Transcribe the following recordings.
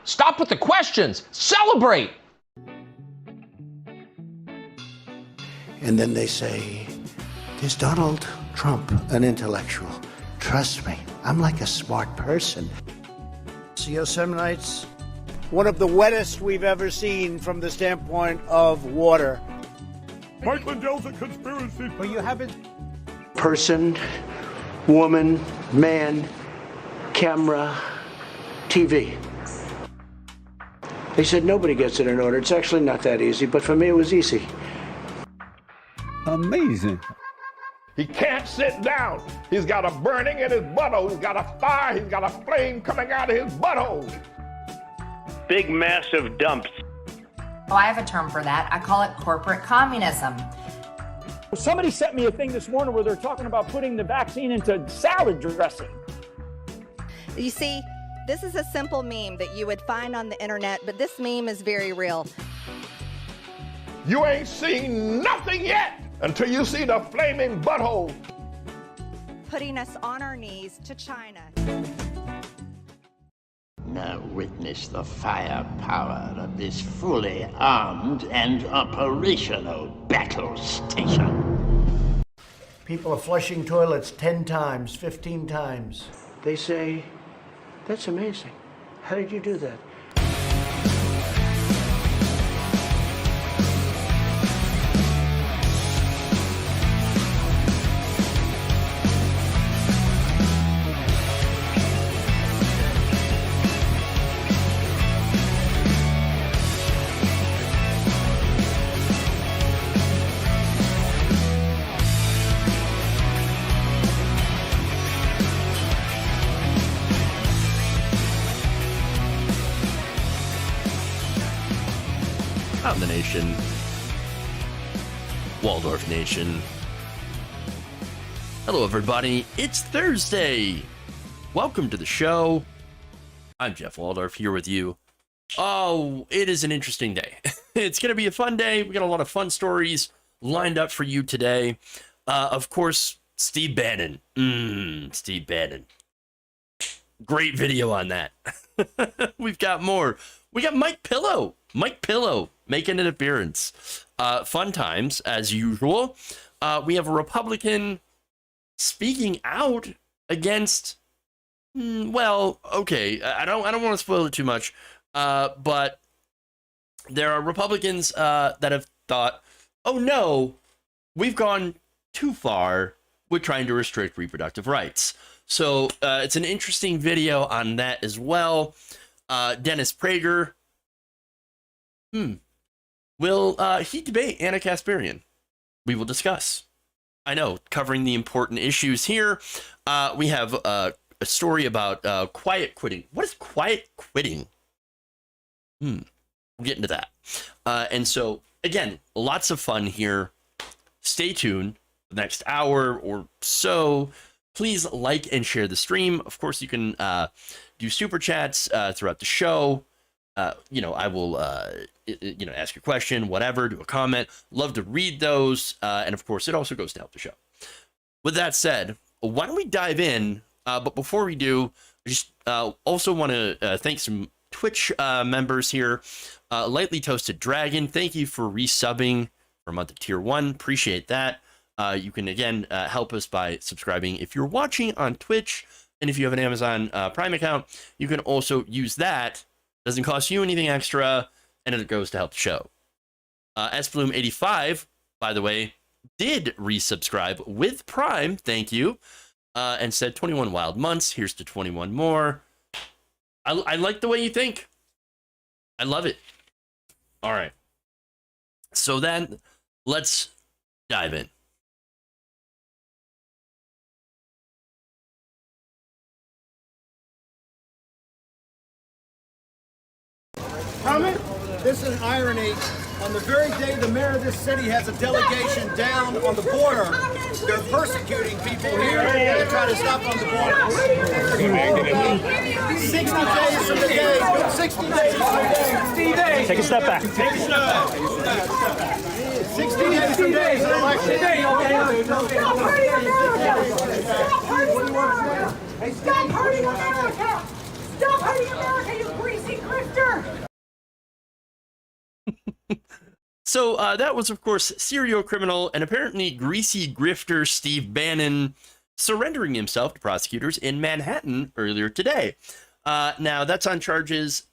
Stop with the questions. Celebrate. And then they say, is Donald Trump an intellectual? Trust me, I'm like a smart person. Yosemite's one of the wettest we've ever seen from the standpoint of water. Mike Lindell's a conspiracy. Well, you haven't. Person, woman, man, camera, TV. They said nobody gets it in order. It's actually not that easy, but for me it was easy. Amazing. He can't sit down. He's got a burning in his butthole. He's got a fire. He's got a flame coming out of his butthole. Big, massive dumps. Oh, I have a term for that. I call it corporate communism. Somebody sent me a thing this morning where they're talking about putting the vaccine into salad dressing. You see, this is a simple meme that you would find on the internet, but this meme is very real. You ain't seen nothing yet until you see the flaming butthole. Putting us on our knees to China. Now witness the firepower of this fully armed and operational battle station. People are flushing toilets 10 times, 15 times. They say, that's amazing. How did you do that? Out in the nation, Waldorf Nation. Hello, everybody. It's Thursday. Welcome to the show. I'm Jeff Waldorf here with you. Oh, it is an interesting day. It's going to be a fun day. We got a lot of fun stories lined up for you today. Of course, Steve Bannon. Steve Bannon. Great video on that. We've got more. We got Mike Pillow. Mike Pillow making an appearance. Fun times, as usual. We have a Republican speaking out against, well, okay, I don't want to spoil it too much, but there are Republicans that have thought, oh no, we've gone too far with trying to restrict reproductive rights. So it's an interesting video on that as well. Dennis Prager, will he debate Anna Kasparian? We will discuss. I know, covering the important issues here. We have a story about quiet quitting. What is quiet quitting? We'll get into that. And so, again, lots of fun here. Stay tuned the next hour or so. Please like and share the stream. Of course, you can do super chats throughout the show. I will, ask your question, whatever, do a comment. Love to read those. And of course, it also goes to help the show. With that said, why don't we dive in? But before we do, I just also want to thank some Twitch members here. Lightly Toasted Dragon, thank you for resubbing for a month of tier 1. Appreciate that. You can, again, help us by subscribing. If you're watching on Twitch, and if you have an Amazon Prime account, you can also use that. Doesn't cost you anything extra, and it goes to help the show. SBloom85, by the way, did resubscribe with Prime, thank you, and said 21 wild months. Here's to 21 more. I like the way you think. I love it. All right. So then, let's dive in. Comment? This is an irony. On the very day the mayor of this city has a delegation down on the border, they're persecuting people here and trying to stop on the border. 60 days from the day. 60 days from the day. 60 days. Take a step back. Take a step back. 60 days from today is an election day. Stop hurting America! Stop hurting America, you greasy griffin! monster! So that was, of course, serial criminal and apparently greasy grifter Steve Bannon surrendering himself to prosecutors in Manhattan earlier today. Now, that's on charges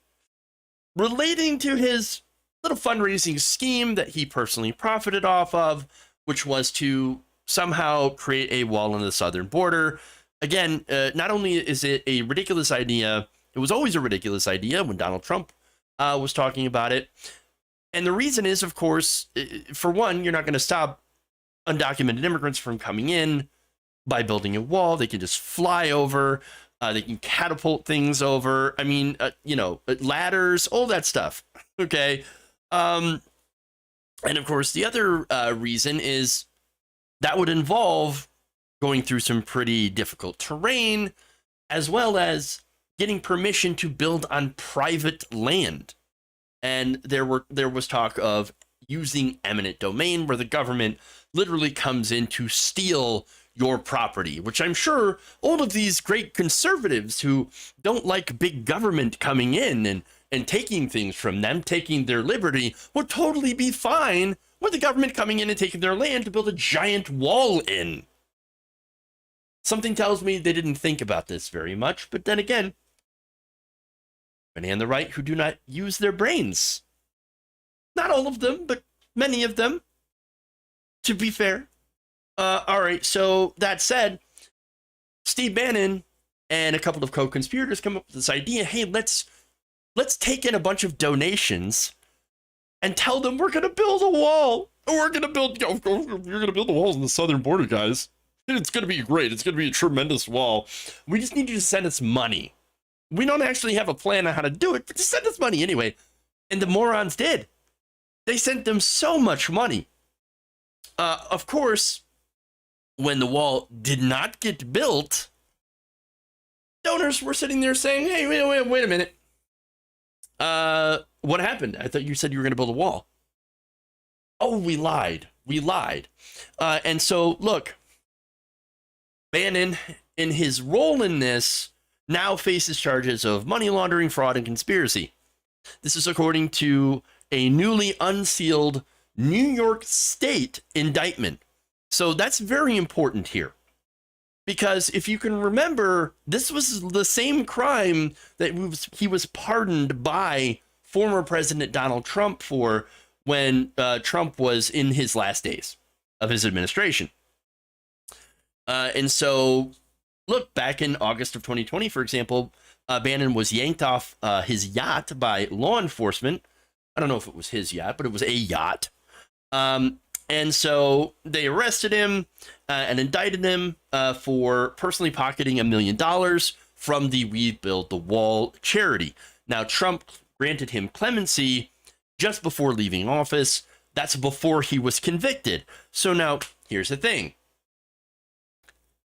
relating to his little fundraising scheme that he personally profited off of, which was to somehow create a wall on the southern border. Again, not only is it a ridiculous idea, it was always a ridiculous idea when Donald Trump was talking about it. And the reason is, of course, for one, you're not going to stop undocumented immigrants from coming in by building a wall. They can just fly over. They can catapult things over. I mean, ladders, all that stuff. Okay. And of course, the other reason is that would involve going through some pretty difficult terrain, as well as getting permission to build on private land. And there was talk of using eminent domain, where the government literally comes in to steal your property, which I'm sure all of these great conservatives who don't like big government coming in and taking things from them, taking their liberty, would totally be fine with the government coming in and taking their land to build a giant wall in. Something tells me they didn't think about this very much, but then again, many on the right who do not use their brains. Not all of them, but many of them, to be fair. All right, so that said, Steve Bannon and a couple of co-conspirators come up with this idea, hey, let's take in a bunch of donations and tell them we're going to build a wall. We're going to build, you're going to build the walls on the southern border, guys. It's going to be great. It's going to be a tremendous wall. We just need you to send us money. We don't actually have a plan on how to do it, but just send us money anyway. And the morons did. They sent them so much money. Of course, when the wall did not get built, donors were sitting there saying, hey, wait a minute. What happened? I thought you said you were going to build a wall. Oh, we lied. And so, look, Bannon, in his role in this, now faces charges of money laundering, fraud, and conspiracy. This is according to a newly unsealed New York State indictment. So that's very important here. Because if you can remember, this was the same crime that he was pardoned by former President Donald Trump for when Trump was in his last days of his administration. And so, look, back in August of 2020, for example, Bannon was yanked off his yacht by law enforcement. I don't know if it was his yacht, but it was a yacht. And so they arrested him and indicted him for personally pocketing $1 million from the We Build the Wall charity. Now, Trump granted him clemency just before leaving office. That's before he was convicted. So now, here's the thing.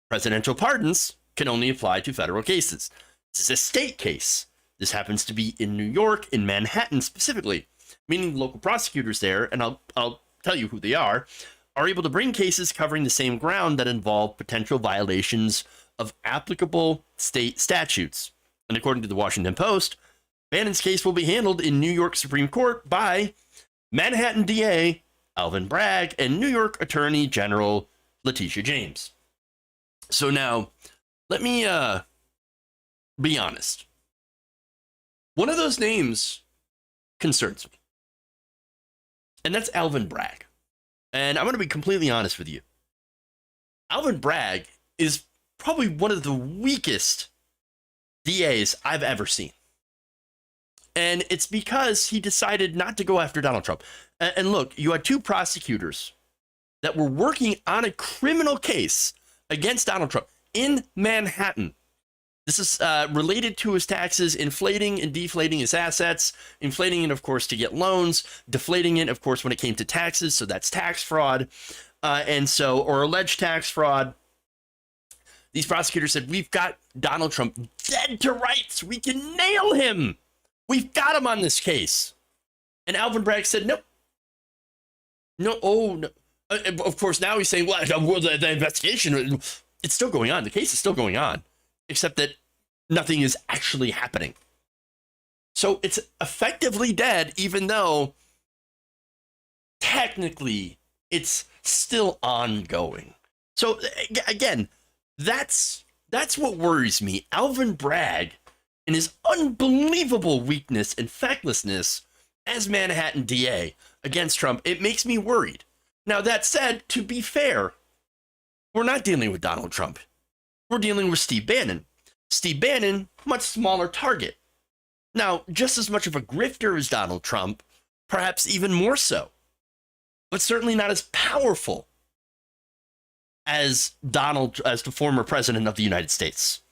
Presidential pardons can only apply to federal cases. This is a state case. This happens to be in New York, in Manhattan specifically, meaning the local prosecutors there, and I'll tell you who they are able to bring cases covering the same ground that involve potential violations of applicable state statutes. And according to the Washington Post, Bannon's case will be handled in New York Supreme Court by Manhattan DA Alvin Bragg and New York Attorney General Letitia James. So now, let me be honest. One of those names concerns me. And that's Alvin Bragg. And I'm going to be completely honest with you. Alvin Bragg is probably one of the weakest DAs I've ever seen. And it's because he decided not to go after Donald Trump. And look, you had two prosecutors that were working on a criminal case against Donald Trump in Manhattan. This is related to his taxes, inflating and deflating his assets, inflating it, of course, to get loans, deflating it, of course, when it came to taxes. So that's tax fraud. Or alleged tax fraud. These prosecutors said, we've got Donald Trump dead to rights. We can nail him. We've got him on this case. And Alvin Bragg said, nope. No, no. Of course, now he's saying, well, the investigation, it's still going on. The case is still going on, except that nothing is actually happening. So it's effectively dead, even though technically it's still ongoing. So again, that's what worries me. Alvin Bragg and his unbelievable weakness and fecklessness as Manhattan DA against Trump, it makes me worried. Now, that said, to be fair, we're not dealing with Donald Trump. We're dealing with Steve Bannon. Steve Bannon, much smaller target. Now, just as much of a grifter as Donald Trump, perhaps even more so, but certainly not as powerful as the former president of the United States.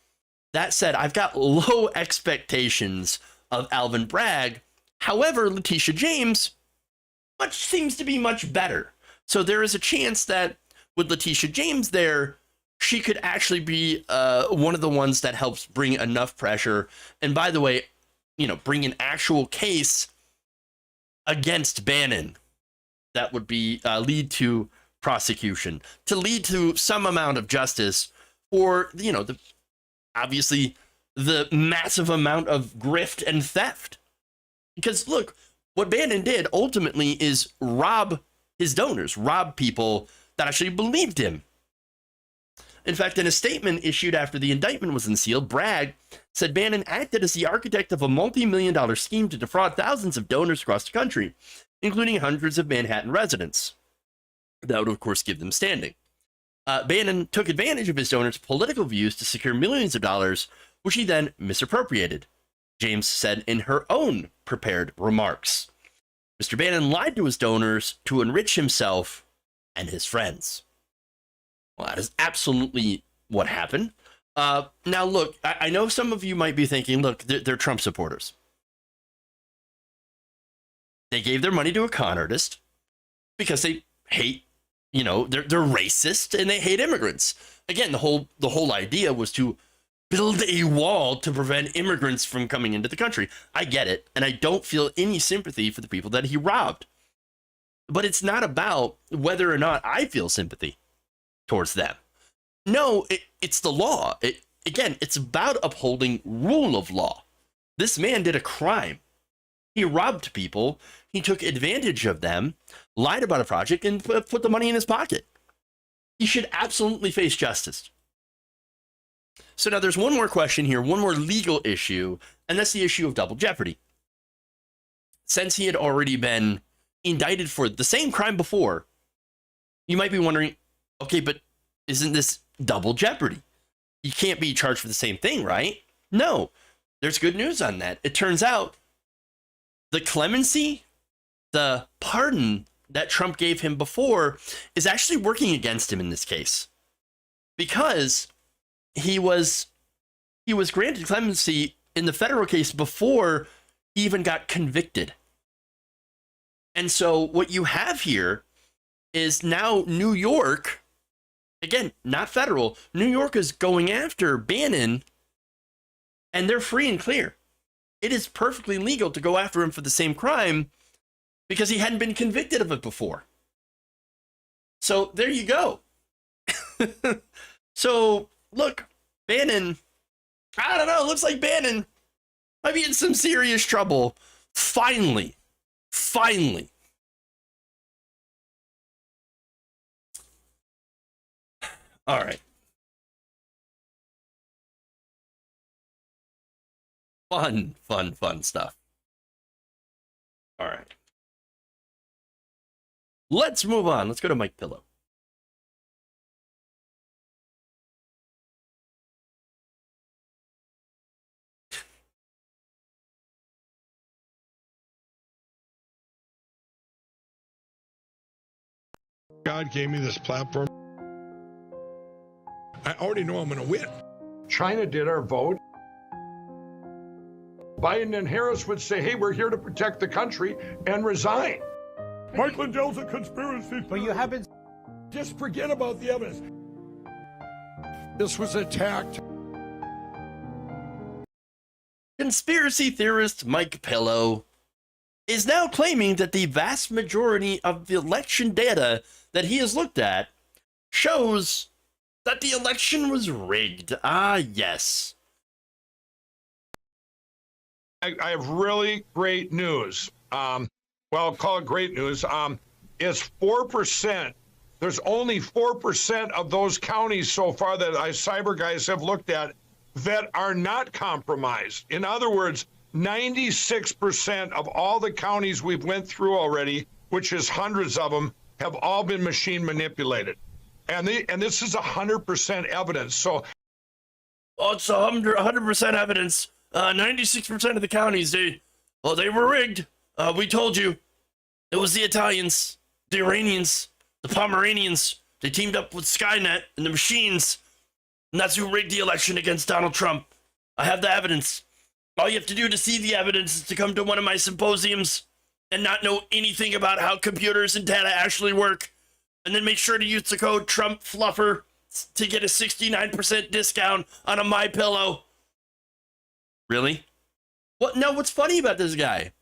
That said, I've got low expectations of Alvin Bragg. However, Letitia James seems to be much better. So there is a chance that with Letitia James there, she could actually be one of the ones that helps bring enough pressure. And by the way, bring an actual case against Bannon that would be lead to prosecution, to lead to some amount of justice for, obviously the massive amount of grift and theft. Because look, what Bannon did ultimately is rob his donors, rob people that actually believed him. In fact, in a statement issued after the indictment was unsealed, Bragg said Bannon acted as the architect of a multi-million-dollar scheme to defraud thousands of donors across the country, including hundreds of Manhattan residents. That would, of course, give them standing. Bannon took advantage of his donors' political views to secure millions of dollars, which he then misappropriated, James said in her own prepared remarks. Mr. Bannon lied to his donors to enrich himself and his friends. Well, that is absolutely what happened. Now, look, I know some of you might be thinking, look, they're Trump supporters. They gave their money to a con artist because they hate, they're racist and they hate immigrants. Again, the whole idea was to build a wall to prevent immigrants from coming into the country. I get it, and I don't feel any sympathy for the people that he robbed. But it's not about whether or not I feel sympathy towards them. No, it's the law. It's about upholding rule of law. This man did a crime. He robbed people. He took advantage of them, lied about a project, and put the money in his pocket. He should absolutely face justice. So now there's one more question here, one more legal issue, and that's the issue of double jeopardy. Since he had already been indicted for the same crime before, you might be wondering, okay, but isn't this double jeopardy? You can't be charged for the same thing, right? No, there's good news on that. It turns out the clemency, the pardon that Trump gave him before is actually working against him in this case, because he was granted clemency in the federal case before he even got convicted. And so what you have here is now New York, again, not federal, New York is going after Bannon, and they're free and clear. It is perfectly legal to go after him for the same crime because he hadn't been convicted of it before. So there you go. So look, Bannon, I don't know, looks like Bannon might be in some serious trouble. Finally. All right. Fun stuff. All right. Let's move on. Let's go to Mike Pillow. God gave me this platform. I already know I'm going to win. China did our vote. Biden and Harris would say, hey, we're here to protect the country, and resign. Mike Lindell's a conspiracy. But you haven't. Just forget about the evidence. This was attacked. Conspiracy theorist Mike Pillow is now claiming that the vast majority of the election data that he has looked at shows that the election was rigged. Ah, yes. I have really great news. Well, call it great news. It's 4%. There's only 4% of those counties so far that cyber guys have looked at that are not compromised. In other words, 96% of all the counties we've went through already, which is hundreds of them, have all been machine manipulated. And this is 100% evidence. So, it's 100% evidence. 96% of the counties, they were rigged. We told you. It was the Italians, the Iranians, the Pomeranians. They teamed up with Skynet and the machines. And that's who rigged the election against Donald Trump. I have the evidence. All you have to do to see the evidence is to come to one of my symposiums and not know anything about how computers and data actually work. And then make sure to use the code TrumpFluffer to get a 69% discount on a MyPillow. Really? What? No, what's funny about this guy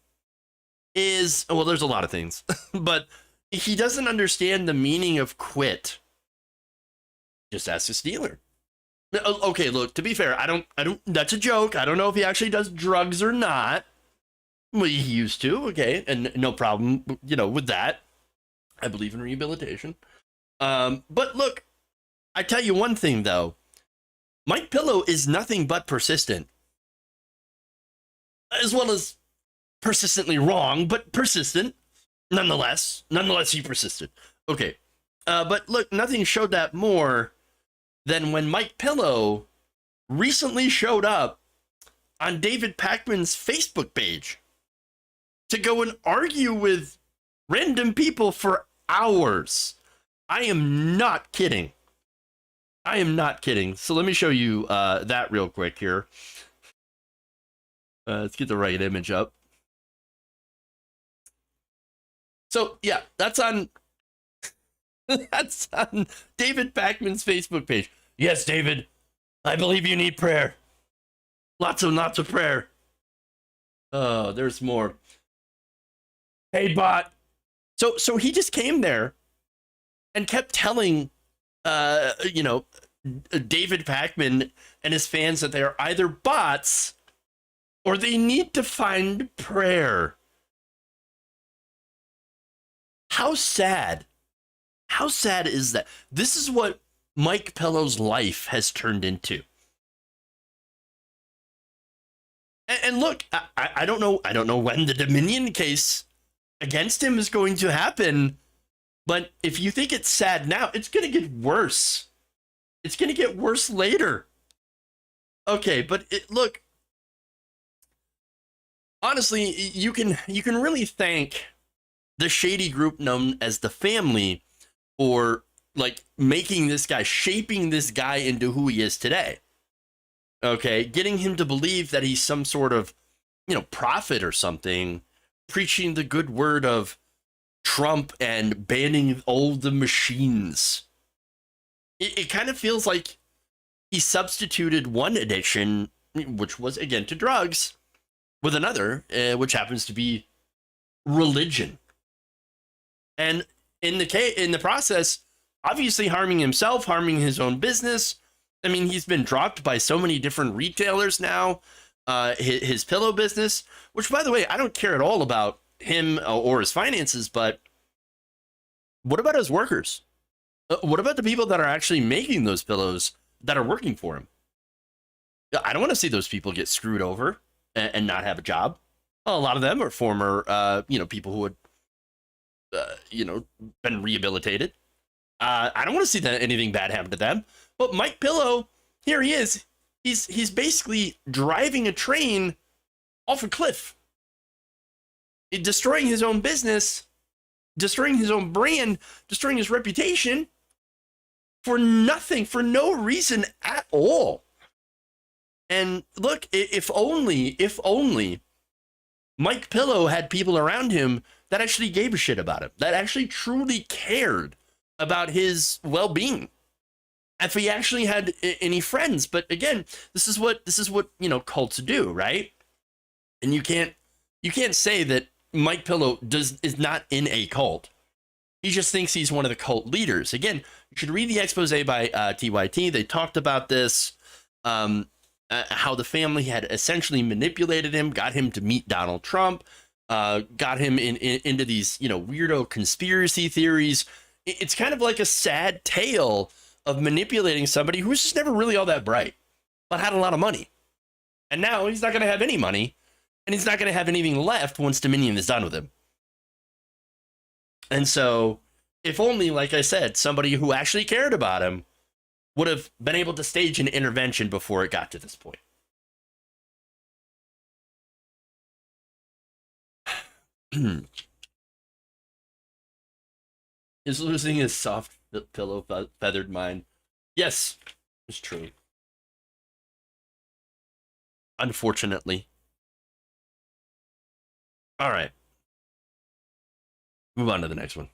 is, well, there's a lot of things, but he doesn't understand the meaning of quit. Just ask his dealer. Okay, look, to be fair, I don't, that's a joke. I don't know if he actually does drugs or not. Well, he used to, okay, and no problem, with that. I believe in rehabilitation. But look, I tell you one thing, though. Mike Pillow is nothing but persistent. As well as persistently wrong, but persistent. Nonetheless, he persisted. Okay, but look, nothing showed that more than when Mike Pillow recently showed up on David Pakman's Facebook page to go and argue with random people for hours. I am not kidding. So let me show you that real quick here. Let's get the right image up. So yeah, that's on David Pakman's Facebook page. Yes, David, I believe you need prayer. Lots of prayer. Oh, there's more. Hey, bot. So he just came there and kept telling, David Pakman and his fans that they are either bots or they need to find prayer. How sad? How sad is that? This is what Mike Pillow's life has turned into. And look, I don't know when the Dominion case against him is going to happen, but if you think it's sad now, it's going to get worse. It's going to get worse later. Okay, but look, honestly, you can really thank the shady group known as the Family for making this guy, shaping this guy into who he is today. Okay, getting him to believe that he's some sort of, prophet or something, preaching the good word of Trump and banning all the machines. It kind of feels like he substituted one addiction, which was, again, to drugs, with another, which happens to be religion. And in the process, obviously harming himself, harming his own business. I mean, he's been dropped by so many different retailers now. His pillow business, which, by the way, I don't care at all about him or his finances, but what about his workers? What about the people that are actually making those pillows that are working for him? I don't want to see those people get screwed over and not have a job. Well, a lot of them are former, people who had, been rehabilitated. I don't want to see anything bad happen to them. But Mike Pillow, here he is. He's basically driving a train off a cliff. Destroying his own business, destroying his own brand, destroying his reputation for nothing, for no reason at all. And look, if only Mike Pillow had people around him that actually gave a shit about him, that actually truly cared about his well-being. If he actually had any friends. But again, this is what cults do, right? And you can't say that Mike Pillow is not in a cult. He just thinks he's one of the cult leaders. Again, you should read the expose by TYT. They talked about this. how the family had essentially manipulated him, got him to meet Donald Trump, got him into these, weirdo conspiracy theories. It's kind of like a sad tale of manipulating somebody who was just never really all that bright, but had a lot of money. And now he's not going to have any money, and he's not going to have anything left once Dominion is done with him. And so, if only, like I said, somebody who actually cared about him would have been able to stage an intervention before it got to this point. Is losing his soft pillow feathered mind. Yes, it's true. Unfortunately. All right. Move on to the next one.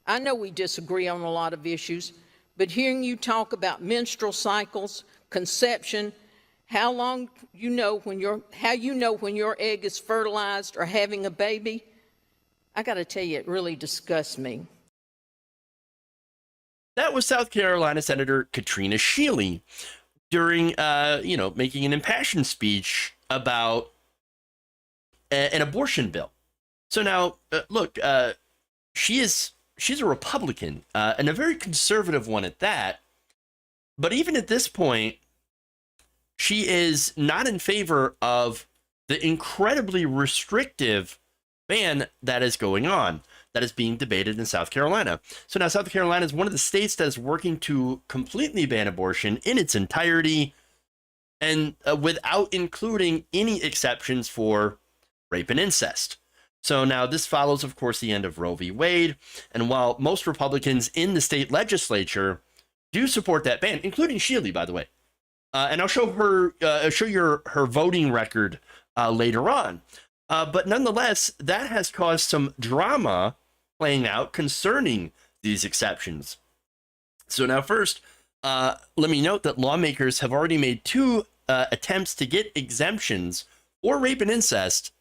I know we disagree on a lot of issues, but hearing you talk about menstrual cycles, conception, how you know when your egg is fertilized or having a baby, I got to tell you, it really disgusts me. That was South Carolina Senator Katrina Shealy during, making an impassioned speech about an abortion bill. So now, look, she's a Republican, and a very conservative one at that. But even at this point, she is not in favor of the incredibly restrictive ban that is going on, that is being debated in South Carolina. So now South Carolina is one of the states that is working to completely ban abortion in its entirety, and without including any exceptions for rape and incest. So now this follows, of course, the end of Roe v. Wade. And while most Republicans in the state legislature do support that ban, including Shealy, by the way, and I'll show her voting record later on. But nonetheless, that has caused some drama playing out concerning these exceptions. So now first, let me note that lawmakers have already made 2 attempts to get exemptions for rape and incest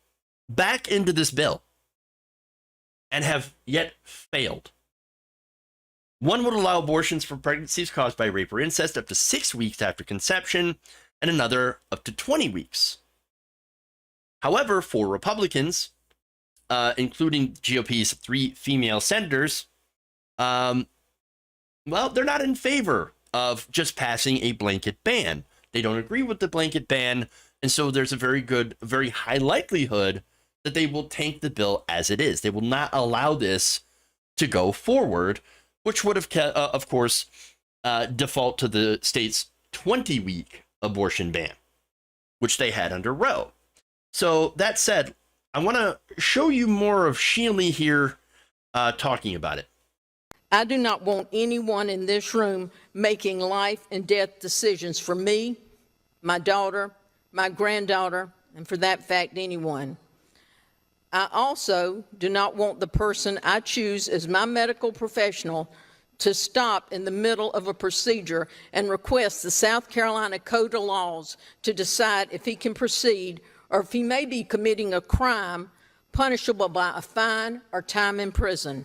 back into this bill and have yet failed. One would allow abortions for pregnancies caused by rape or incest up to 6 weeks after conception, and another up to 20 weeks. However, for Republicans, including GOP's 3 female senators, they're not in favor of just passing a blanket ban. They don't agree with the blanket ban, and so there's a very high likelihood that they will tank the bill as it is. They will not allow this to go forward, which would have, of course, default to the state's 20-week abortion ban, which they had under Roe. So that said, I want to show you more of Shealy here talking about it. I do not want anyone in this room making life and death decisions for me, my daughter, my granddaughter, and for that fact, anyone. I also do not want the person I choose as my medical professional to stop in the middle of a procedure and request the South Carolina Code of Laws to decide if he can proceed or if he may be committing a crime punishable by a fine or time in prison.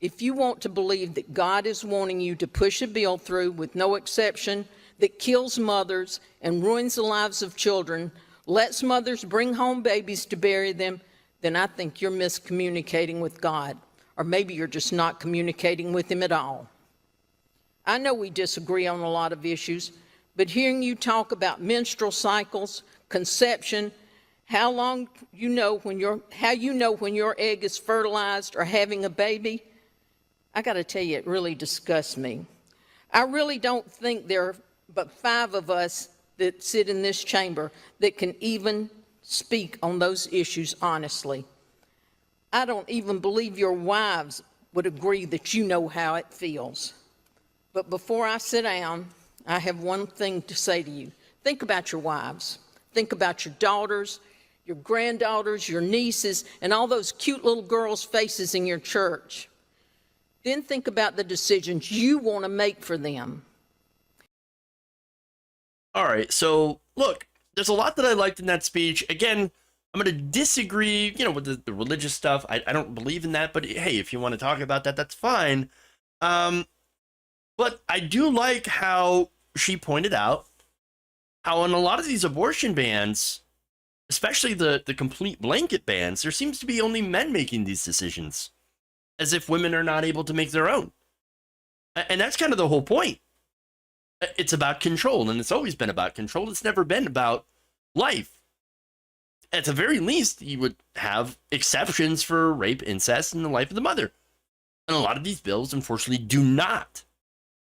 If you want to believe that God is wanting you to push a bill through with no exception that kills mothers and ruins the lives of children, lets mothers bring home babies to bury them, then I think you're miscommunicating with God, or maybe you're just not communicating with him at all. I know we disagree on a lot of issues, but hearing you talk about menstrual cycles, conception, how you know when your egg is fertilized or having a baby, I got to tell you, it really disgusts me. I really don't think there are but 5 of us that sit in this chamber that can even speak on those issues honestly. I don't even believe your wives would agree that you know how it feels. But before I sit down, I have one thing to say to you. Think about your wives. Think about your daughters, your granddaughters, your nieces, and all those cute little girls' faces in your church. Then think about the decisions you want to make for them. All right. So look, there's a lot that I liked in that speech. Again, I'm going to disagree, with the religious stuff. I don't believe in that, but hey, if you want to talk about that, that's fine. But I do like how she pointed out how in a lot of these abortion bans, especially the complete blanket bans, there seems to be only men making these decisions, as if women are not able to make their own. And that's kind of the whole point. It's about control, and it's always been about control. It's never been about life. At the very least, you would have exceptions for rape, incest, and the life of the mother. And a lot of these bills, unfortunately, do not.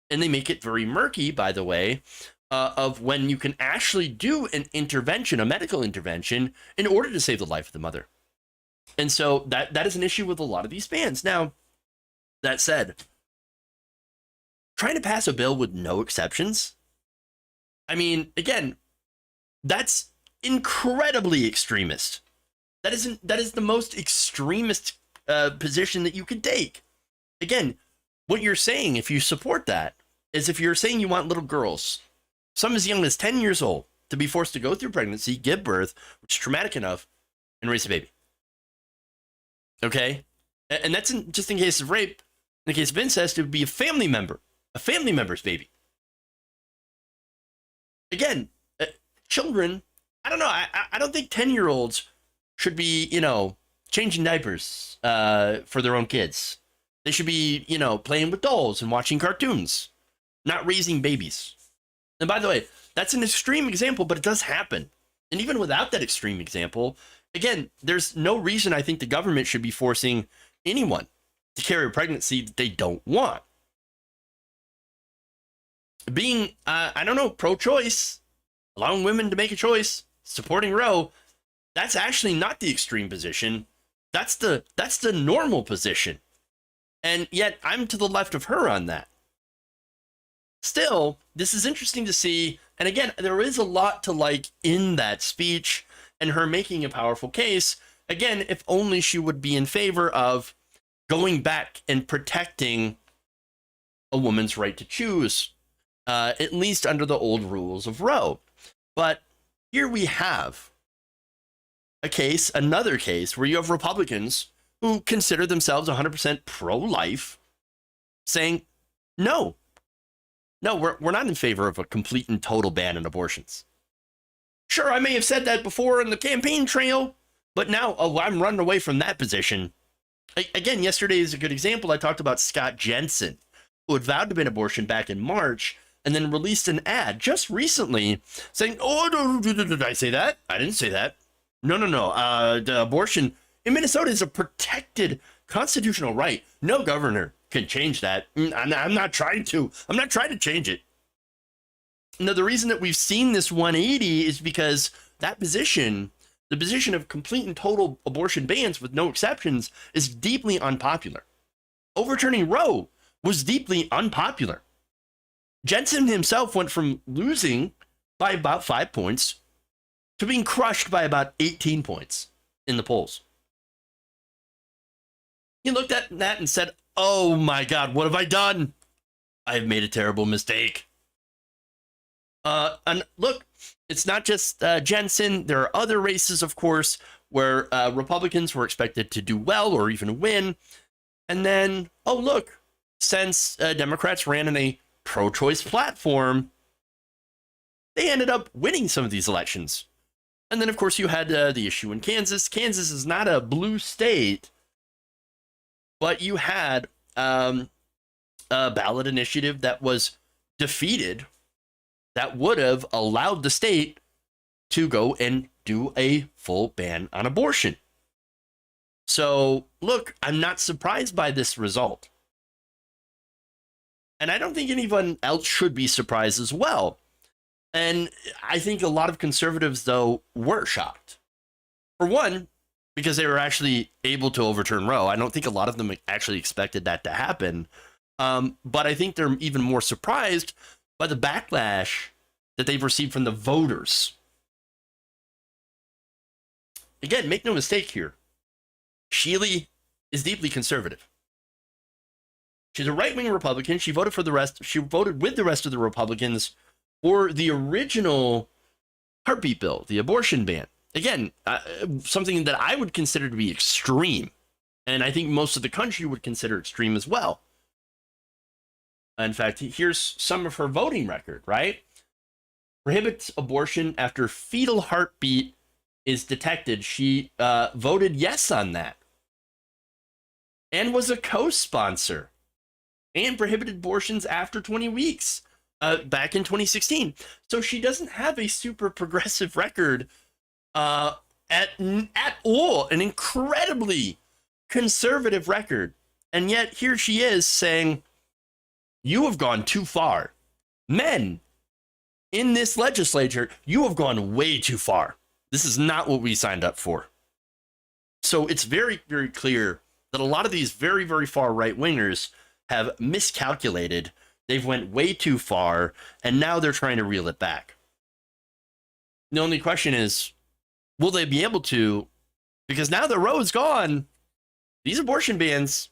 And they make it very murky, by the way, of when you can actually do an intervention, a medical intervention, in order to save the life of the mother. And so that is an issue with a lot of these bans. Now, that said, trying to pass a bill with no exceptions, I mean, again, that's incredibly extremist. That is the most extremist position that you could take. Again, what you're saying, if you support that, is if you're saying you want little girls, some as young as 10 years old, to be forced to go through pregnancy, give birth, which is traumatic enough, and raise a baby. Okay? And that's just in case of rape. In the case of incest, it would be a family member's baby. Again, children, I don't know, I don't think 10-year-olds should be, changing diapers for their own kids. They should be, playing with dolls and watching cartoons, not raising babies. And by the way, that's an extreme example, but it does happen. And even without that extreme example, again, there's no reason I think the government should be forcing anyone to carry a pregnancy that they don't want. Being, pro-choice, allowing women to make a choice, supporting Roe, that's actually not the extreme position. That's the normal position. And yet I'm to the left of her on that. Still, this is interesting to see. And again, there is a lot to like in that speech and her making a powerful case. Again, if only she would be in favor of going back and protecting a woman's right to choose, at least under the old rules of Roe. But here we have another case where you have Republicans who consider themselves 100% pro-life saying, no, we're not in favor of a complete and total ban on abortions. Sure, I may have said that before in the campaign trail, but now I'm running away from that position. Again, yesterday is a good example. I talked about Scott Jensen, who had vowed to ban abortion back in March, and then released an ad just recently saying, did I say that? I didn't say that. No. The abortion in Minnesota is a protected constitutional right. No governor can change that. I'm not trying to change it. Now, the reason that we've seen this 180 is because that position, the position of complete and total abortion bans with no exceptions, is deeply unpopular. Overturning Roe was deeply unpopular. Jensen himself went from losing by about 5 points to being crushed by about 18 points in the polls. He looked at that and said, oh my God, what have I done? I've made a terrible mistake. And look, it's not just Jensen. There are other races, of course, where Republicans were expected to do well or even win. And then, since Democrats ran in a pro-choice platform, they ended up winning some of these elections. And then, of course, you had the issue in Kansas. Kansas is not a blue state, but you had a ballot initiative that was defeated that would have allowed the state to go and do a full ban on abortion. So, look, I'm not surprised by this result. And I don't think anyone else should be surprised as well. And I think a lot of conservatives, though, were shocked. For one, because they were actually able to overturn Roe. I don't think a lot of them actually expected that to happen. But I think they're even more surprised by the backlash that they've received from the voters. Again, make no mistake here. Shealy is deeply conservative. She's a right-wing Republican. She voted with the rest of the Republicans or the original heartbeat bill, the abortion ban. Again, something that I would consider to be extreme. And I think most of the country would consider extreme as well. In fact, here's some of her voting record, right? Prohibits abortion after fetal heartbeat is detected. She voted yes on that. And was a co-sponsor. And prohibited abortions after 20 weeks back in 2016. So she doesn't have a super progressive record at all. An incredibly conservative record. And yet here she is saying, you have gone too far. Men in this legislature, you have gone way too far. This is not what we signed up for. So it's very, very clear that a lot of these very, very far right-wingers have miscalculated. They've went way too far, and now they're trying to reel it back. The only question is, will they be able to? Because now that Roe is gone, these abortion bans,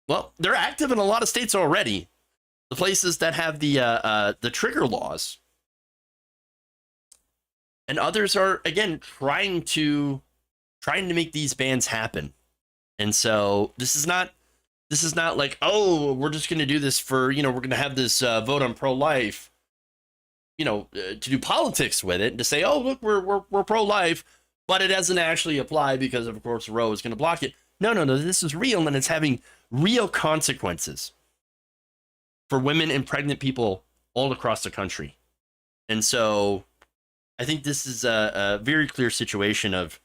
well, they're active in a lot of states already. The places that have the trigger laws. And others are, again, trying to make these bans happen. And so this is not like, oh, we're just going to do this for, we're going to have this vote on pro-life, to do politics with it and to say, oh, look, we're pro-life, but it doesn't actually apply because, of course, Roe is going to block it. No, this is real, and it's having real consequences for women and pregnant people all across the country. And so I think this is a very clear situation of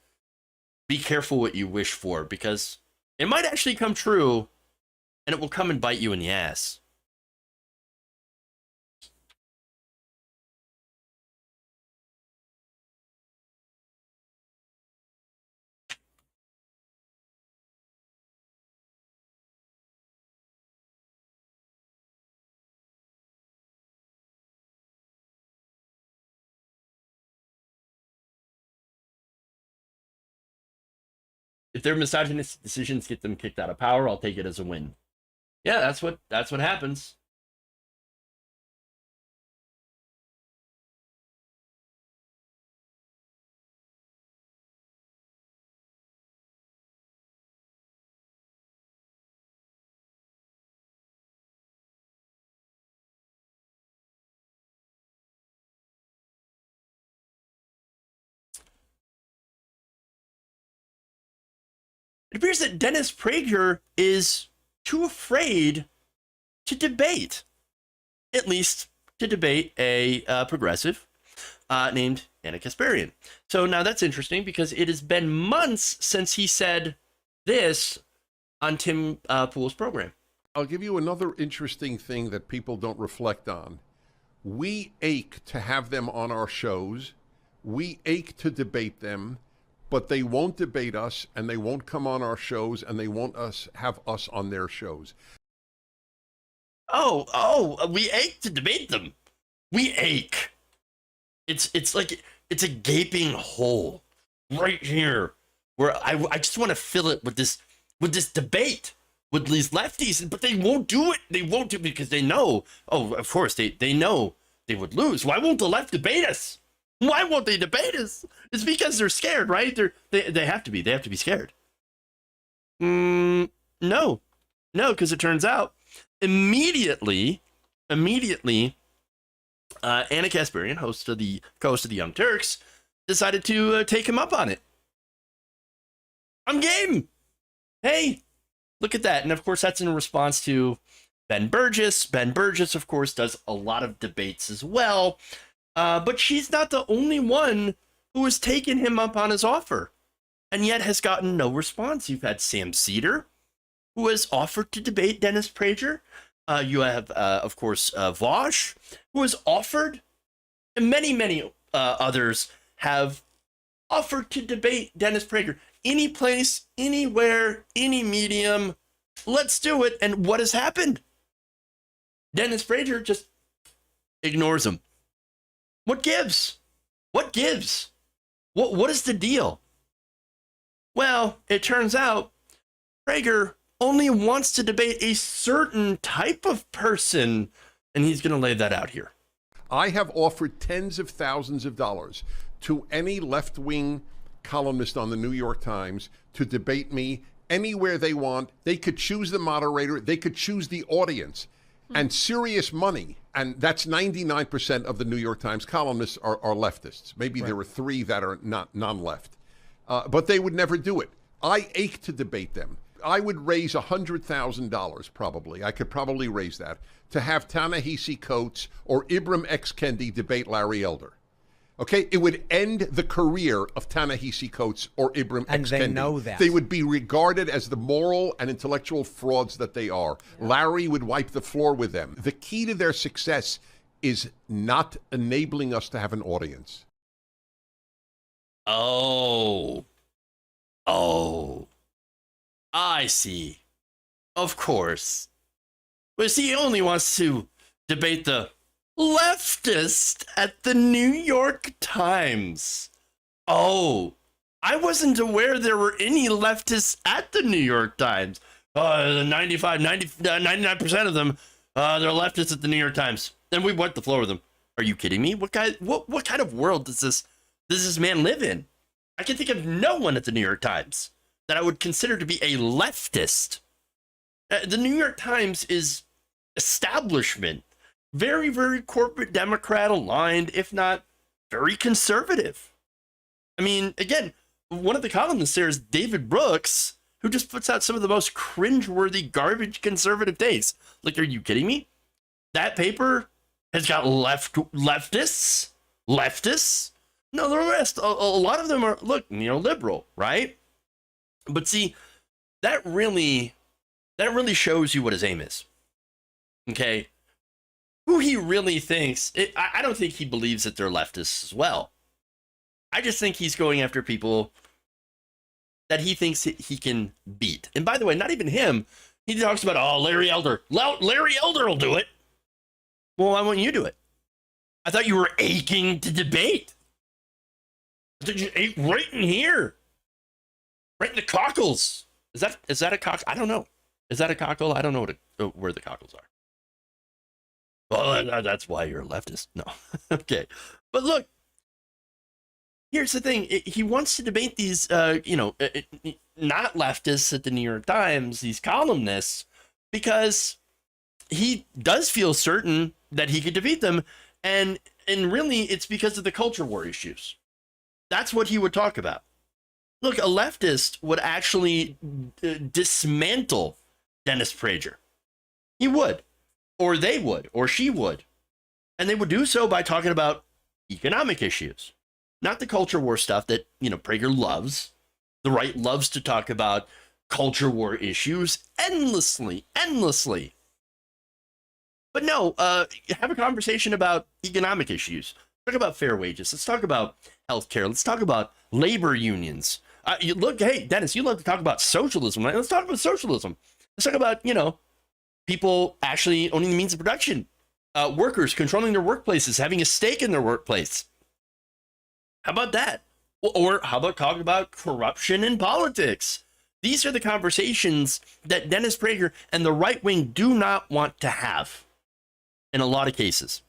be careful what you wish for, because it might actually come true and it will come and bite you in the ass. If their misogynist decisions get them kicked out of power, I'll take it as a win. Yeah, that's what happens. It appears that Dennis Prager is too afraid to debate, at least to debate a progressive named Anna Kasparian. So now that's interesting because it has been months since he said this on Tim Pool's program. I'll give you another interesting thing that people don't reflect on. We ache to have them on our shows. We ache to debate them. But they won't debate us, and they won't come on our shows, and they won't have us on their shows. Oh, we ache to debate them. We ache. It's like it's a gaping hole right here where I just want to fill it with this debate with these lefties, but they won't do it. They won't do it because they know. Oh, of course they know they would lose. Why won't the left debate us? Why won't they debate us? It's because they're scared, right? They have to be. They have to be scared. No, because it turns out immediately, Anna Kasparian, co-host of the Young Turks, decided to take him up on it. I'm game. Hey, look at that. And of course, that's in response to Ben Burgess. Ben Burgess, of course, does a lot of debates as well. But she's not the only one who has taken him up on his offer and yet has gotten no response. You've had Sam Cedar, who has offered to debate Dennis Prager. You have, of course, Vosh, who has offered, and many others have offered to debate Dennis Prager. Any place, anywhere, any medium, let's do it. And what has happened? Dennis Prager just ignores him. What gives? What gives? What is the deal? Well, it turns out Prager only wants to debate a certain type of person, and he's going to lay that out here. I have offered tens of thousands of dollars to any left-wing columnist on the New York Times to debate me anywhere they want. They could choose the moderator. They could choose the audience. And serious money, and that's 99% of the New York Times columnists are leftists. Maybe there are 3 that are not non-left. But they would never do it. I ache to debate them. I would raise $100,000 probably. I could probably raise that to have Ta-Nehisi Coates or Ibram X. Kendi debate Larry Elder. Okay, it would end the career of Ta-Nehisi Coates or Ibram X. Kendi. And they know that. They would be regarded as the moral and intellectual frauds that they are. Yeah. Larry would wipe the floor with them. The key to their success is not enabling us to have an audience. Oh, I see. Of course. But see, he only wants to debate the leftist at the New York Times. Oh, I wasn't aware there were any leftists at the New York Times. 99% of them, they're leftists at the New York Times. And we wiped the floor with them. Are you kidding me? What kind of world does this man live in? I can think of no one at the New York Times that I would consider to be a leftist. The New York Times is establishment. Very, very corporate Democrat aligned, if not very conservative. I mean, again, one of the columnists there is David Brooks, who just puts out some of the most cringeworthy garbage conservative takes. Like, are you kidding me? That paper has got leftists. No, the rest, a lot of them are, look, liberal, right? But see, that really shows you what his aim is. Okay? Who he really thinks, I don't think he believes that they're leftists as well. I just think he's going after people that he thinks he can beat. And by the way, not even him. He talks about, Larry Elder. Larry Elder will do it. Well, why won't you do it? I thought you were aching to debate. I thought you ate right in here. Right in the cockles. Is that a cock? I don't know. Is that a cockle? I don't know where the cockles are. Well, that's why you're a leftist. No. Okay. But look, here's the thing. He wants to debate these, not leftists at the New York Times, these columnists, because he does feel certain that he could defeat them. And really, it's because of the culture war issues. That's what he would talk about. Look, a leftist would actually dismantle Dennis Prager. He would. Or they would, or she would. And they would do so by talking about economic issues, not the culture war stuff that, Prager loves. The right loves to talk about culture war issues endlessly. But no, have a conversation about economic issues. Talk about fair wages. Let's talk about healthcare. Let's talk about labor unions. Hey, Dennis, you love to talk about socialism, right? Let's talk about socialism. Let's talk about, people actually owning the means of production, workers controlling their workplaces, having a stake in their workplace. How about that? Or how about talking about corruption in politics? These are the conversations that Dennis Prager and the right wing do not want to have in a lot of cases.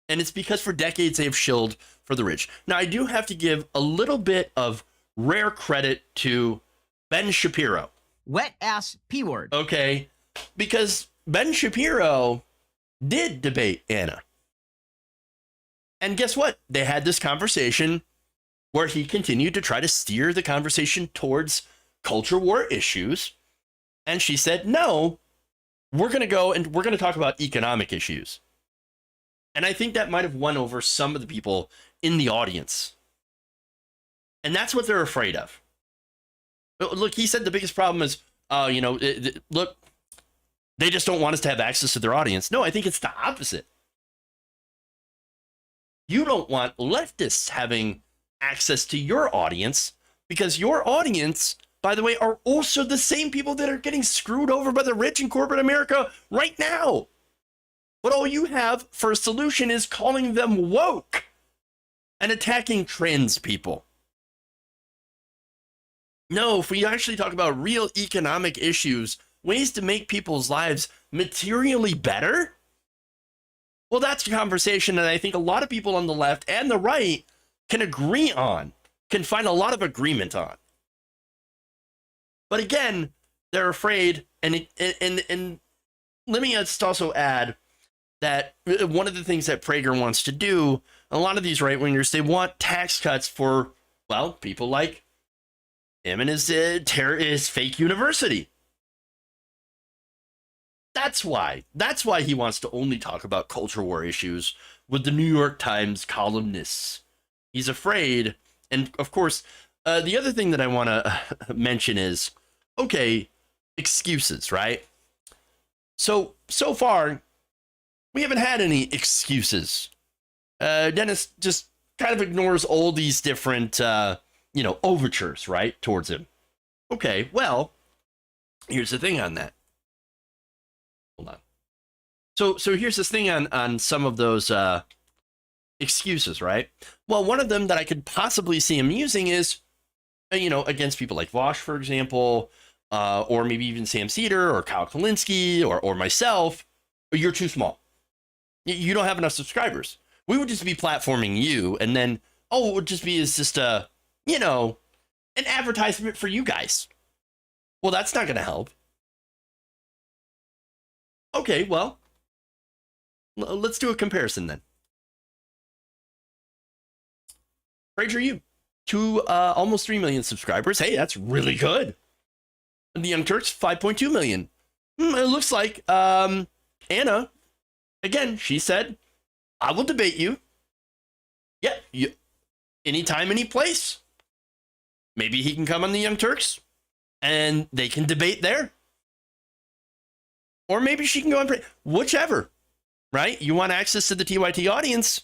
And it's because for decades they have shilled for the rich. Now, I do have to give a little bit of rare credit to Ben Shapiro. Wet ass P word. Okay, because Ben Shapiro did debate Anna. And guess what? They had this conversation where he continued to try to steer the conversation towards culture war issues. And she said, no, we're going to go and we're going to talk about economic issues. And I think that might have won over some of the people in the audience. And that's what they're afraid of. Look, he said the biggest problem is, look, they just don't want us to have access to their audience. No, I think it's the opposite. You don't want leftists having access to your audience because your audience, by the way, are also the same people that are getting screwed over by the rich in corporate America right now. But all you have for a solution is calling them woke and attacking trans people. No, if we actually talk about real economic issues, ways to make people's lives materially better, Well, that's a conversation that I think a lot of people on the left and the right can agree on, can find a lot of agreement on. But again, they're afraid, and let me just also add that one of the things that Prager wants to do, a lot of these right-wingers, they want tax cuts for, well, people like him and his fake university. That's why he wants to only talk about culture war issues with the New York Times columnists. He's afraid. And of course, the other thing that I want to mention is, okay, excuses, right? So far, we haven't had any excuses. Dennis just kind of ignores all these different, overtures, right, towards him. Okay, well, here's the thing on that. Hold on. So here's this thing on some of those excuses, right? Well, one of them that I could possibly see him using is, against people like Vosh, for example, or maybe even Sam Cedar or Kyle Kalinske or myself. You're too small. You don't have enough subscribers. We would just be platforming you, and then, it would just be just an advertisement for you guys. Well, that's not going to help. Okay, well, let's do a comparison then. Prager, you almost 3 million subscribers. Hey, that's really good. And the Young Turks, 5.2 million. It looks like Anna, again, she said, I will debate you. Yeah, anytime, any place. Maybe he can come on the Young Turks and they can debate there. Or maybe she can go on, whichever, right? You want access to the TYT audience?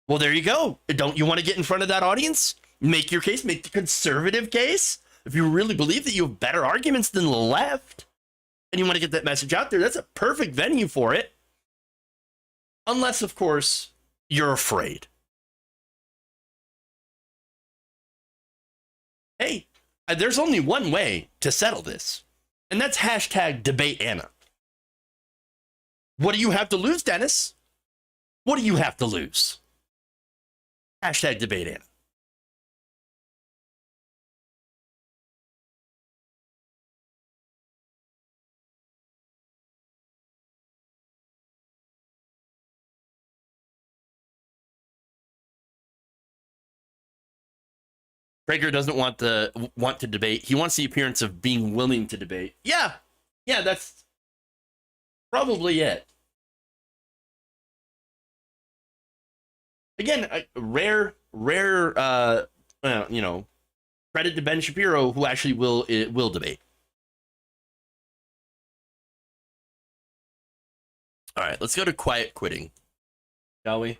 Well, there you go. Don't you want to get in front of that audience? Make your case, make the conservative case. If you really believe that you have better arguments than the left and you want to get that message out there, that's a perfect venue for it. Unless, of course, you're afraid. Hey, there's only one way to settle this, and that's #DebateAnna. What do you have to lose, Dennis? What do you have to lose? #DebateAnna. Prager doesn't want to debate. He wants the appearance of being willing to debate. Yeah, that's probably it. Again, rare, credit to Ben Shapiro, who actually will debate. All right, let's go to quiet quitting, shall we?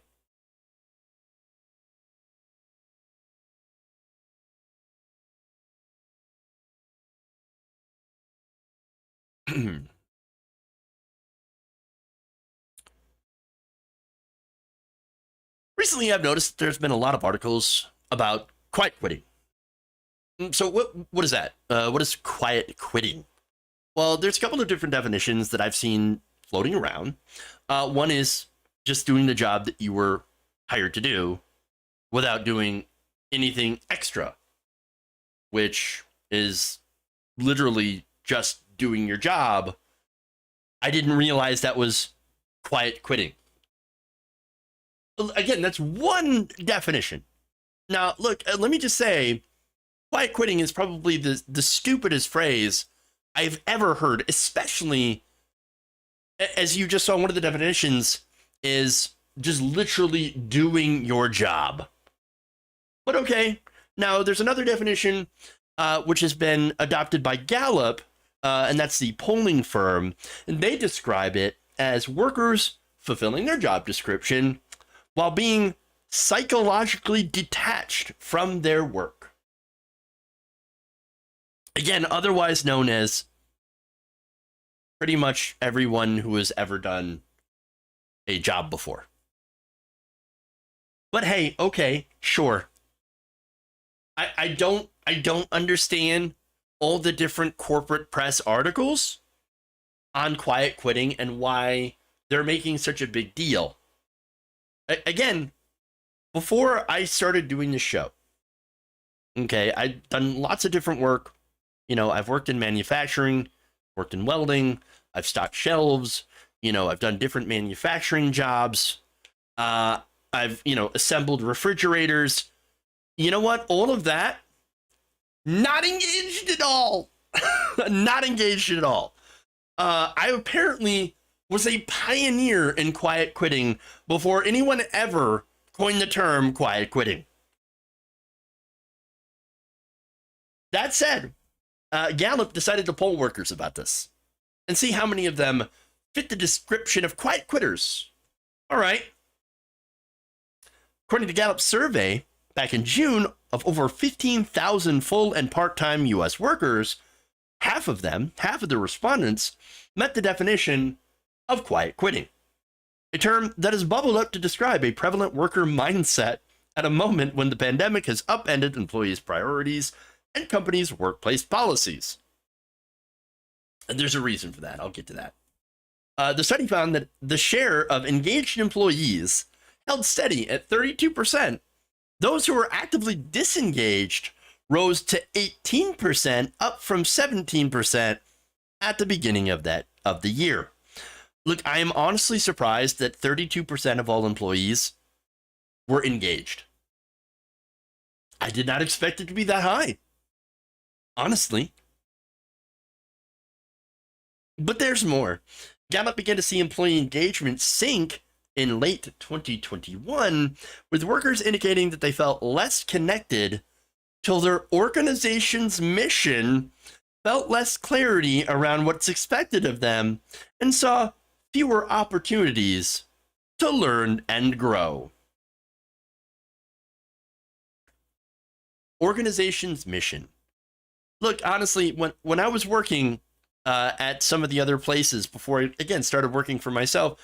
Recently, I've noticed there's been a lot of articles about quiet quitting. So what is that? What is quiet quitting? Well, there's a couple of different definitions that I've seen floating around. One is just doing the job that you were hired to do without doing anything extra, which is literally just doing your job. I didn't realize that was quiet quitting. Again, that's one definition. Now, look, let me just say, quiet quitting is probably the stupidest phrase I've ever heard, especially as you just saw. One of the definitions is just literally doing your job. But okay, now there's another definition which has been adopted by Gallup, and that's the polling firm, and they describe it as workers fulfilling their job description while being psychologically detached from their work. Again, otherwise known as pretty much everyone who has ever done a job before. But hey, okay, sure. I don't understand all the different corporate press articles on quiet quitting and why they're making such a big deal. Again, before I started doing this show, okay, I've done lots of different work. You know, I've worked in manufacturing, worked in welding, I've stocked shelves, you know, I've done different manufacturing jobs. I've, you know, assembled refrigerators. You know what? All of that, not engaged at all. Not engaged at all. I apparently was a pioneer in quiet quitting before anyone ever coined the term quiet quitting. That said, Gallup decided to poll workers about this and see how many of them fit the description of quiet quitters. All right. According to Gallup's survey, back in June, of over 15,000 full and part-time U.S. workers, half of the respondents, met the definition of quiet quitting, a term that has bubbled up to describe a prevalent worker mindset at a moment when the pandemic has upended employees' priorities and companies' workplace policies. And there's a reason for that. I'll get to that. The study found that the share of engaged employees held steady at 32%. Those who were actively disengaged rose to 18%, up from 17% at the beginning of the year. Look, I am honestly surprised that 32% of all employees were engaged. I did not expect it to be that high, honestly. But there's more. Gallup began to see employee engagement sink in late 2021, with workers indicating that they felt less connected till their organization's mission, felt less clarity around what's expected of them, and saw fewer opportunities to learn and grow. Organization's mission. Look, honestly, when I was working at some of the other places before I, again, started working for myself,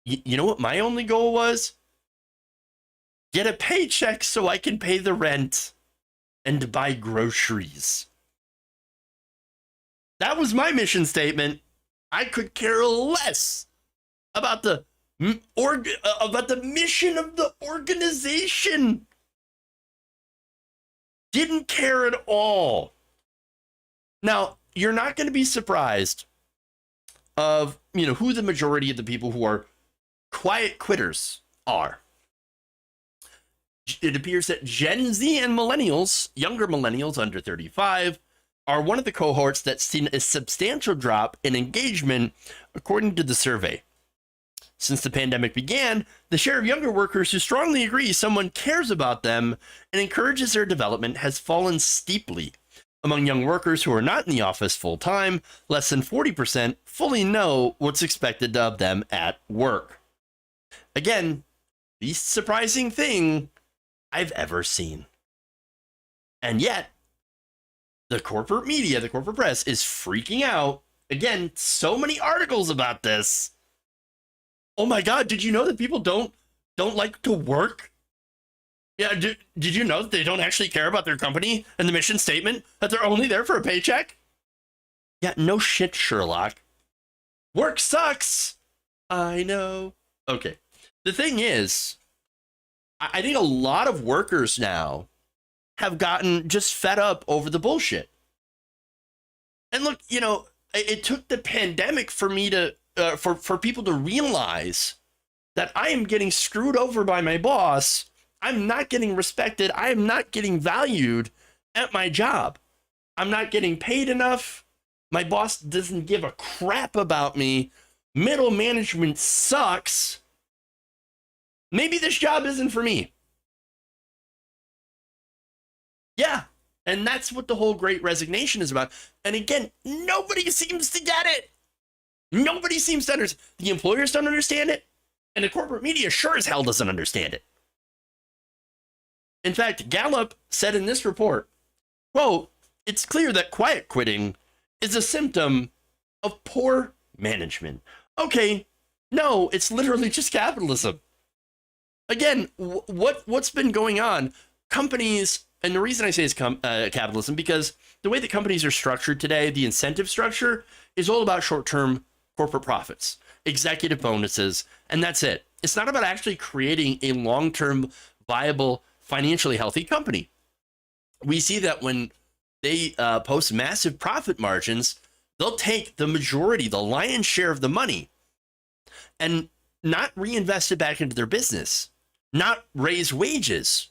you know what my only goal was? Get a paycheck so I can pay the rent and buy groceries. That was my mission statement. I could care less about the mission of the organization. Didn't care at all. Now, you're not going to be surprised of, you know, who the majority of the people who are quiet quitters are. It appears that Gen Z and millennials, younger millennials under 35, are one of the cohorts that's seen a substantial drop in engagement, according to the survey. Since the pandemic began, the share of younger workers who strongly agree someone cares about them and encourages their development has fallen steeply. Among young workers who are not in the office full-time, less than 40% fully know what's expected of them at work. Again, the surprising thing I've ever seen. And yet, the corporate media, the corporate press is freaking out. Again, so many articles about this. Oh my God, did you know that people don't like to work? Yeah, did you know that they don't actually care about their company and the mission statement? That they're only there for a paycheck? Yeah, no shit, Sherlock. Work sucks. I know. Okay. The thing is, I think a lot of workers now have gotten just fed up over the bullshit. And look, you know, it took the pandemic for me to, for people to realize that I am getting screwed over by my boss. I'm not getting respected. I am not getting valued at my job. I'm not getting paid enough. My boss doesn't give a crap about me. Middle management sucks. Maybe this job isn't for me. Yeah, and that's what the whole Great Resignation is about. And again, nobody seems to get it. Nobody seems to understand. The employers don't understand it, and the corporate media sure as hell doesn't understand it. In fact, Gallup said in this report, quote, "It's clear that quiet quitting is a symptom of poor management." Okay, no, it's literally just capitalism. Again, what's been going on? Companies, and the reason I say it's capitalism, because the way that companies are structured today, the incentive structure is all about short-term corporate profits, executive bonuses, and that's it. It's not about actually creating a long-term viable, financially healthy company. We see that when they post massive profit margins, they'll take the majority, the lion's share of the money, and not reinvest it back into their business, not raise wages,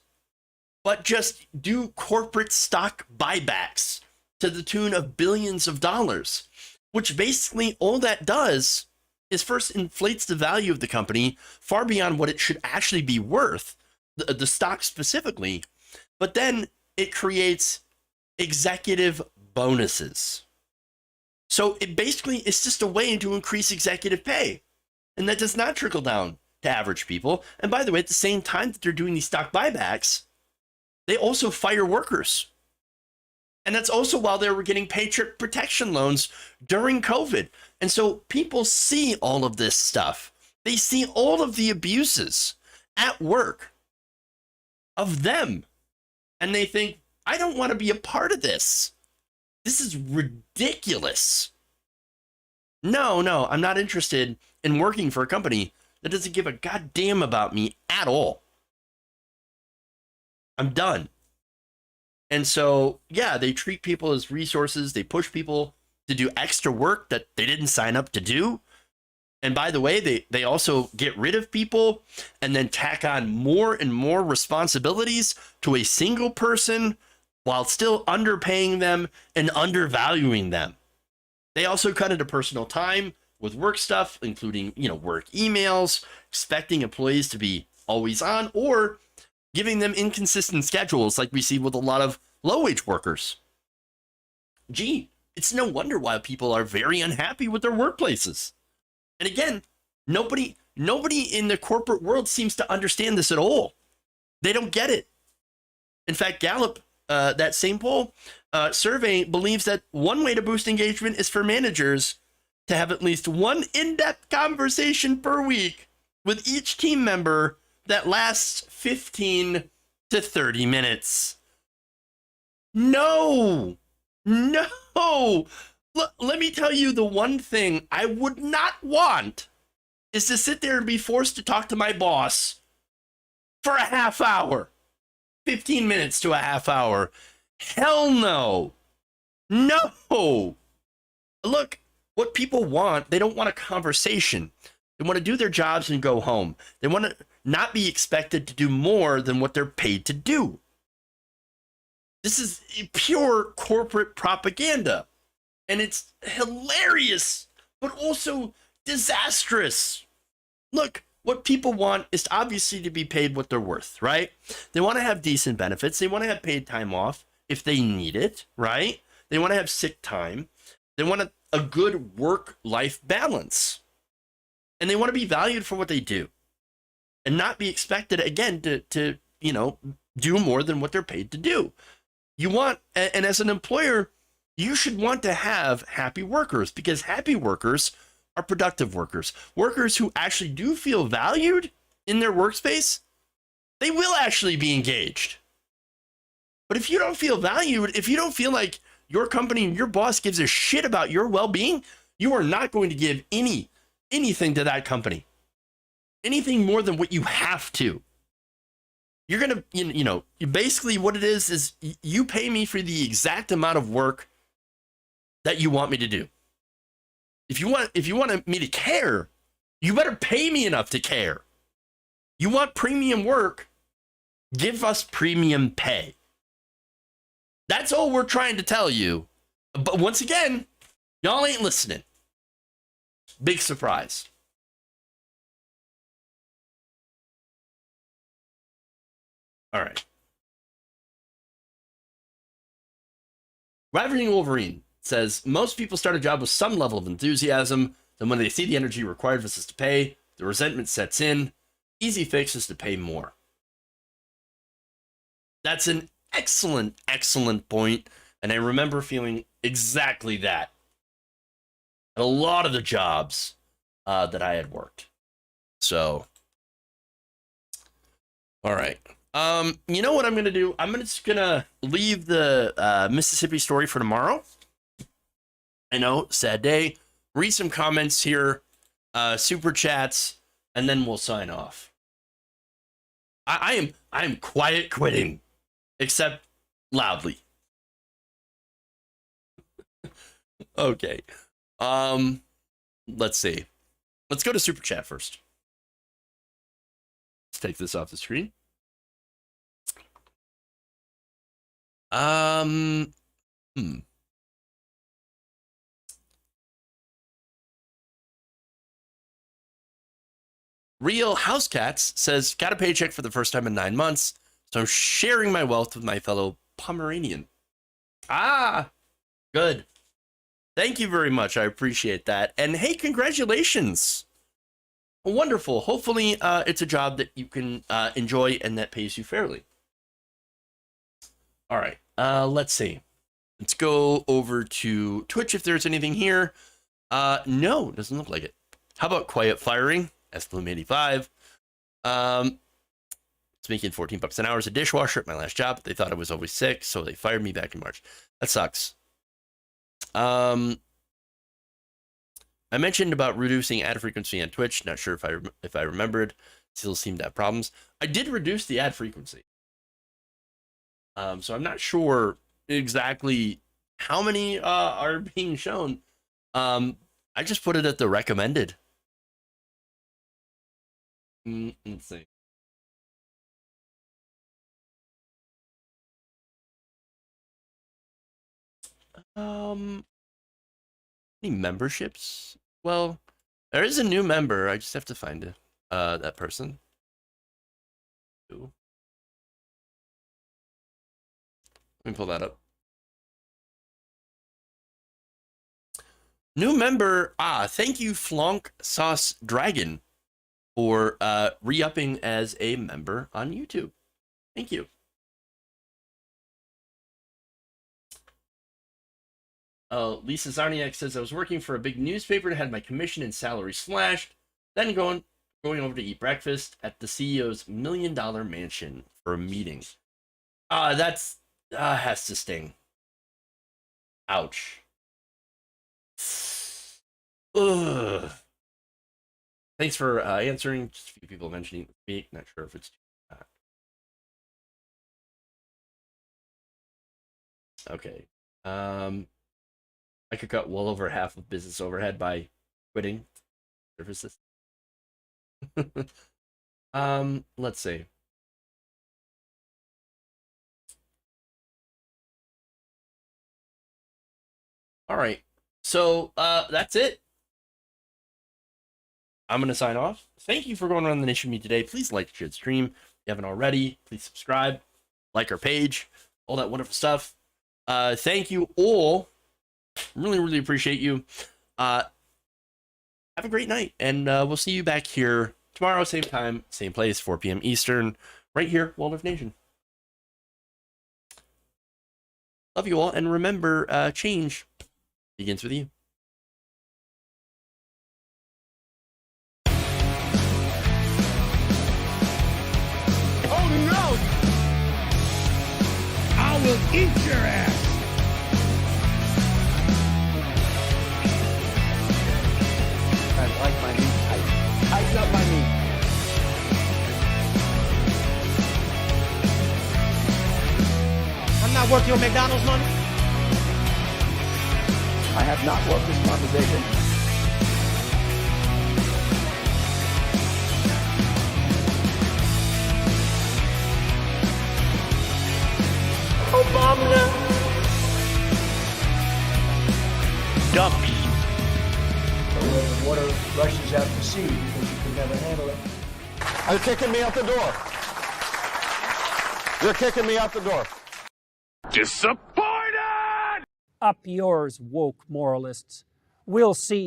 but just do corporate stock buybacks to the tune of billions of dollars, which basically all that does is first inflates the value of the company far beyond what it should actually be worth, the stock specifically, but then it creates executive bonuses. So it basically is just a way to increase executive pay. And that does not trickle down to average people. And by the way, at the same time that they're doing these stock buybacks, they also fire workers. And that's also while they were getting Paycheck protection loans during COVID. And so people see all of this stuff. They see all of the abuses at work of them. And they think, I don't want to be a part of this. This is ridiculous. No, I'm not interested in working for a company that doesn't give a goddamn about me at all. I'm done. And so, yeah, they treat people as resources. They push people to do extra work that they didn't sign up to do. And by the way, they also get rid of people and then tack on more and more responsibilities to a single person while still underpaying them and undervaluing them. They also cut into personal time with work stuff, including, work emails, expecting employees to be always on, or giving them inconsistent schedules like we see with a lot of low-wage workers. Gee, it's no wonder why people are very unhappy with their workplaces. And again, nobody in the corporate world seems to understand this at all. They don't get it. In fact, Gallup, that same poll survey, believes that one way to boost engagement is for managers to have at least one in-depth conversation per week with each team member that lasts 15 to 30 minutes. No. Let me tell you, the one thing I would not want is to sit there and be forced to talk to my boss for a half hour, 15 minutes to a half hour. Hell no. No. Look, what people want, they don't want a conversation. They want to do their jobs and go home. They want to not be expected to do more than what they're paid to do. This is pure corporate propaganda. And it's hilarious, but also disastrous. Look, what people want is obviously to be paid what they're worth, right? They want to have decent benefits. They want to have paid time off if they need it, right? They want to have sick time. They want a good work-life balance. And they want to be valued for what they do and not be expected, again, to do more than what they're paid to do. You want, and as an employer, you should want to have happy workers, because happy workers are productive workers. Workers who actually do feel valued in their workspace, they will actually be engaged. But if you don't feel valued, if you don't feel like your company and your boss gives a shit about your well-being, you are not going to give anything to that company. Anything more than what you have to. You're going to, basically what it is you pay me for the exact amount of work that you want me to do. If you want me to care, you better pay me enough to care. You want premium work, give us premium pay. That's all we're trying to tell you. But once again, y'all ain't listening. Big surprise. All right. Ravaging Wolverine says, most people start a job with some level of enthusiasm. Then when they see the energy required versus to pay, the resentment sets in. Easy fix is to pay more. That's an excellent point. And I remember feeling exactly that at a lot of the jobs that I had worked. So, all right. You know what I'm going to do? I'm just going to leave the Mississippi story for tomorrow. I know, sad day. Read some comments here, super chats, and then we'll sign off. I am quiet quitting, except loudly. Okay. Let's see. Let's go to Super Chat first. Let's take this off the screen. Real House Cats says, got a paycheck for the first time in 9 months, so I'm sharing my wealth with my fellow Pomeranian. Ah, good. Thank you very much. I appreciate that. And hey, congratulations. Wonderful. Hopefully, it's a job that you can enjoy and that pays you fairly. All right. Let's see. Let's go over to Twitch if there's anything here. No, doesn't look like it. How about quiet firing? SBloom85. It's making $14 an hour as a dishwasher at my last job. They thought I was always sick, so they fired me back in March. That sucks. I mentioned about reducing ad frequency on Twitch. Not sure if I remembered. Still seemed to have problems. I did reduce the ad frequency. So I'm not sure exactly how many are being shown. I just put it at the recommended. Let's see. Any memberships? Well, there is a new member. I just have to find that person. Ooh. Let me pull that up. New member. Thank you, Flonk Sauce Dragon, for re-upping as a member on YouTube. Thank you. Lisa Zarniak says, I was working for a big newspaper and had my commission and salary slashed, then going over to eat breakfast at the CEO's $1 million mansion for a meeting. That's has to sting. Ouch. Ugh. Thanks for answering. Just a few people mentioning the week. Not sure if it's too bad. Okay. I could cut well over half of business overhead by quitting services. Let's see. All right. So that's it. I'm going to sign off. Thank you for going around the nation with me today. Please like, share the stream. If you haven't already, please subscribe, like our page, all that wonderful stuff. Thank you all. Really, really appreciate you. Have a great night, and we'll see you back here tomorrow, same time, same place, 4 p.m. Eastern, right here, Waldorf Nation. Love you all, and remember, change begins with you. Oh no! I will eat your ass! I like my meat tight. Tighten up my meat. I'm not working on McDonald's money. I have not loved this conversation. Obama. Dumps. Water rushes out to sea because you could never handle it. You're kicking me out the door. You're kicking me out the door. Disappointed! Up yours, woke moralists. We'll see